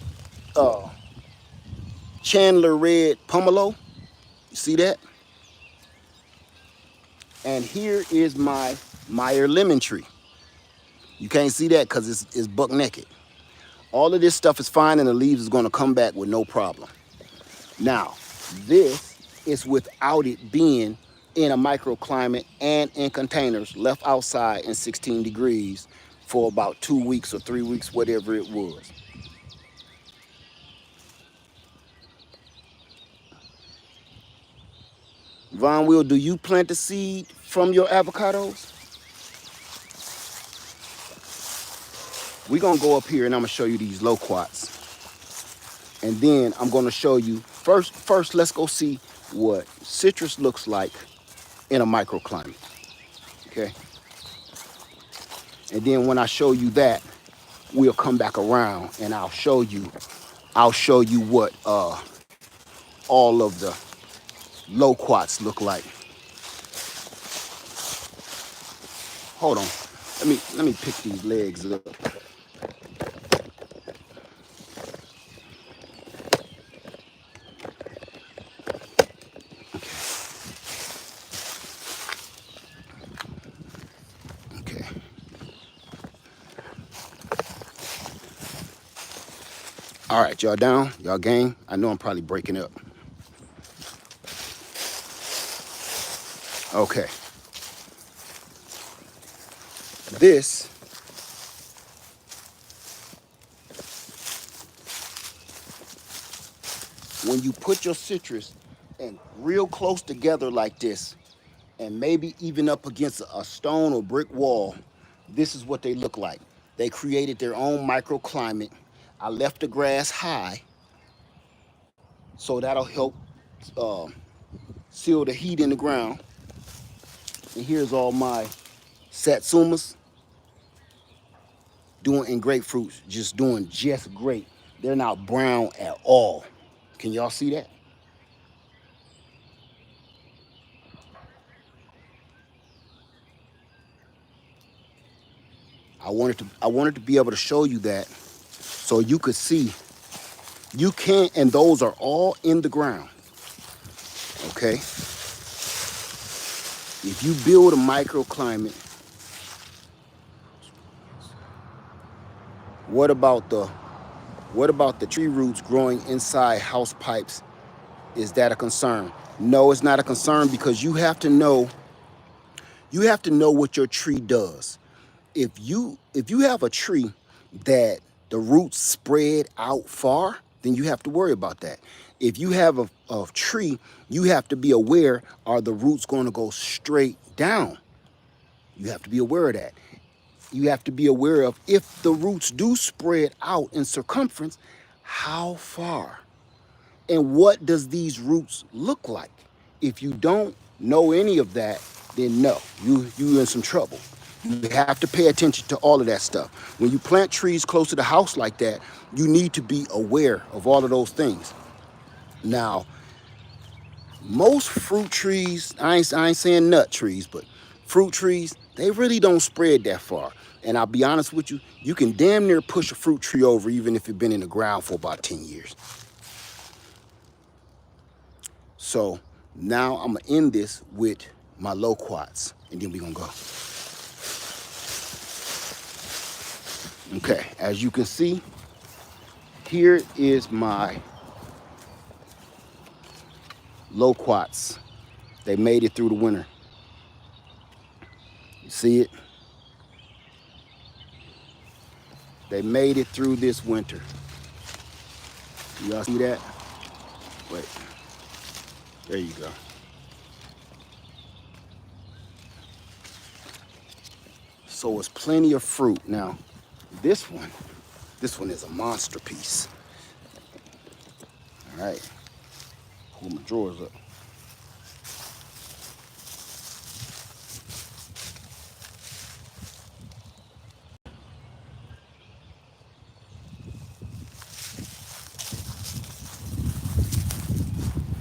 [SPEAKER 1] Chandler red pomelo. You see that? And here is my Meyer lemon tree. You can't see that because it's buck naked. All of this stuff is fine and the leaves is going to come back with no problem. Now, this is without it being in a microclimate and in containers left outside in 16 degrees for about 2 weeks or 3 weeks, whatever it was. Von Will, do you plant the seed from your avocados? We're going to go up here and I'm going to show you these loquats. And then I'm going to show you, first let's go see what citrus looks like in a microclimate, okay? And then when I show you that, we'll come back around and I'll show you what all of the loquats look like. Hold on, let me pick these legs up. Okay. All right, y'all down? Y'all game? I know I'm probably breaking up. Okay. This when you put your citrus and real close together like this, and maybe even up against a stone or brick wall, this is what they look like. They created their own microclimate. I left the grass high, so that'll help seal the heat in the ground. And here's all my satsumas and grapefruits doing just great. They're not brown at all. Can y'all see that? I wanted to be able to show you that so you could see. You can, and those are all in the ground. Okay? If you build a microclimate, what about the tree roots growing inside house pipes? Is that a concern? No, it's not a concern because you have to know what your tree does. If you have a tree that the roots spread out far, then you have to worry about that. If you have a tree, you have to be aware, are the roots going to go straight down? You have to be aware of that. You have to be aware of, if the roots do spread out in circumference, how far? And what does these roots look like? If you don't know any of that, then no, you in some trouble. You have to pay attention to all of that stuff. When you plant trees close to the house like that, you need to be aware of all of those things. Now, most fruit trees, I ain't saying nut trees, but fruit trees, they really don't spread that far. And I'll be honest with you, you can damn near push a fruit tree over even if it's been in the ground for about 10 years. So now I'm gonna end this with my loquats, and then we're gonna go. Okay, as you can see, here is my loquats. They made it through the winter. You see it? They made it through this winter. Y'all see that? Wait, there you go. So it's plenty of fruit. Now, this one is a monster piece. All right, pull my drawers up.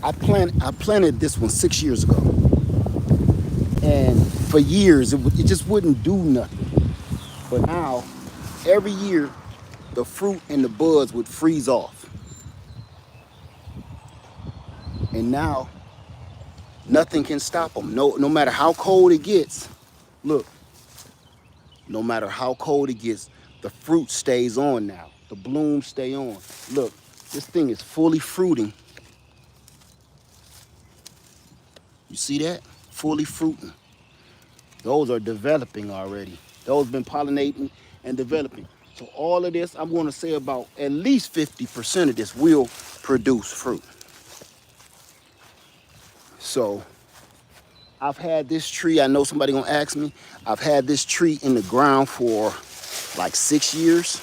[SPEAKER 1] I planted this one 6 years ago, and for years it just wouldn't do nothing. But now, every year, the fruit and the buds would freeze off, and now nothing can stop them. No matter how cold it gets. Look, no matter how cold it gets, the fruit stays on now. The blooms stay on. Look, this thing is fully fruiting. You see that? Fully fruiting. Those are developing already. Those been pollinating and developing. So all of this, I'm going to say about at least 50% of this will produce fruit. So I've had this tree, I know somebody gonna ask me, I've had this tree in the ground for like 6 years.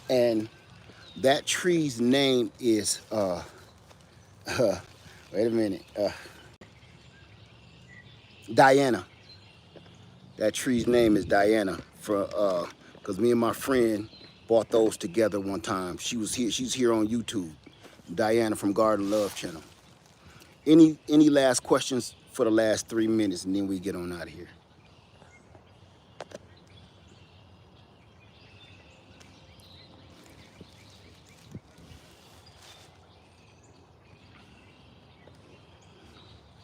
[SPEAKER 1] And that tree's name is, wait a minute, Diana. That tree's name is Diana, because me and my friend bought those together one time. She's here on YouTube. Diana from Garden Love Channel. Any last questions for the last 3 minutes, and then we get on out of here?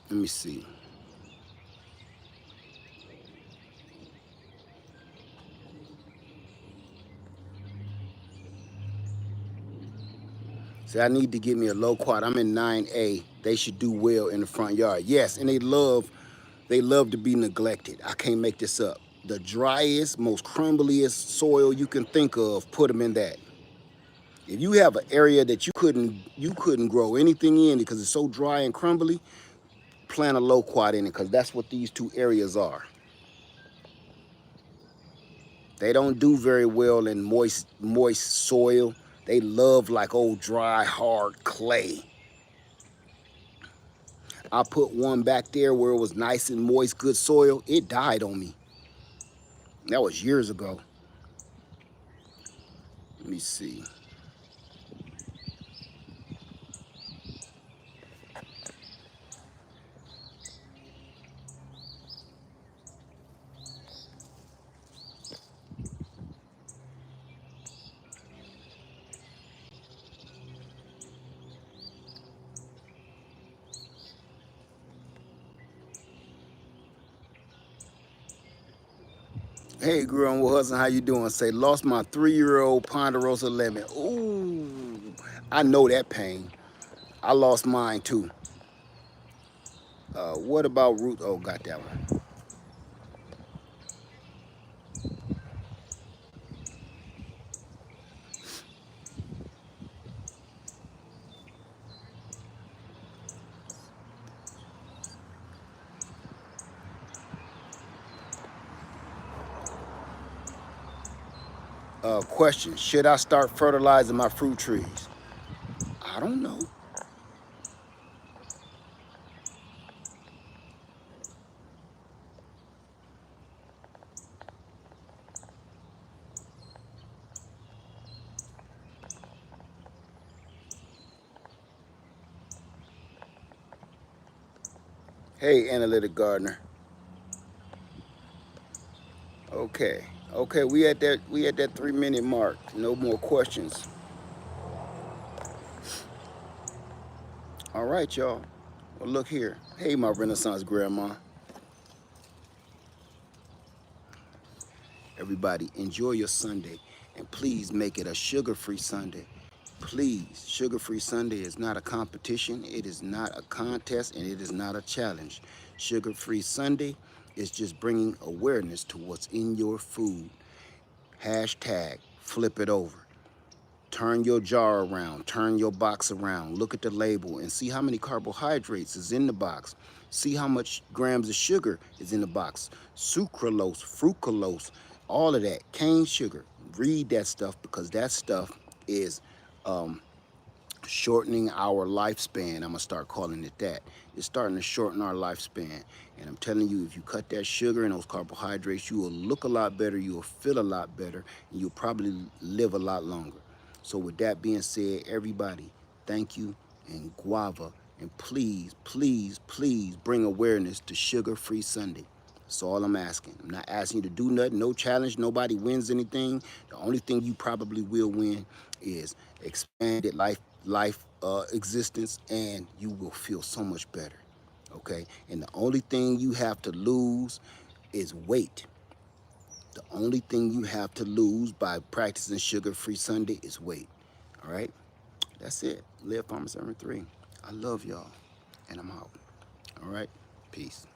[SPEAKER 1] Let me see. See, I need to get me a loquat. I'm in 9A. They should do well in the front yard. Yes, and they love to be neglected. I can't make this up. The driest, most crumbliest soil you can think of, put them in that. If you have an area that you couldn't grow anything in because it's so dry and crumbly, plant a loquat in it, because that's what these two areas are. They don't do very well in moist soil. They love like old dry, hard clay. I put one back there where it was nice and moist, good soil. It died on me. That was years ago. Let me see. Hey, girl, on husband, how you doing? Say, lost my 3-year-old Ponderosa lemon. Ooh, I know that pain. I lost mine too. What about root? Oh, got that one. Question, should I start fertilizing my fruit trees? I don't know. Hey, analytic gardener. Okay. Okay, we at that 3 minute mark. No more questions. All right, y'all. Well, look here. Hey, my Renaissance grandma. Everybody, enjoy your Sunday, and please make it a sugar-free Sunday. Please, sugar-free Sunday is not a competition, it is not a contest, and it is not a challenge. Sugar-free Sunday is just bringing awareness to what's in your food. Hashtag flip it over. Turn your jar around, turn your box around, look at the label and see how many carbohydrates is in the box. See how much grams of sugar is in the box. Sucralose, fructose, all of that, cane sugar. Read that stuff because that stuff is um, shortening our lifespan. I'm gonna start calling it that. It's starting to shorten our lifespan. And I'm telling you, if you cut that sugar and those carbohydrates, you will look a lot better, you will feel a lot better, and you'll probably live a lot longer. So with that being said, everybody, thank you and guava. And please, please, please bring awareness to Sugar-Free Sunday. That's all I'm asking. I'm not asking you to do nothing, no challenge, nobody wins anything. The only thing you probably will win is expanded life existence, and you will feel so much better. Okay? And the only thing you have to lose is weight. The only thing you have to lose by practicing Sugar-Free Sunday is weight. All right? That's it. Live Farmer 73. I love y'all, and I'm out. All right? Peace.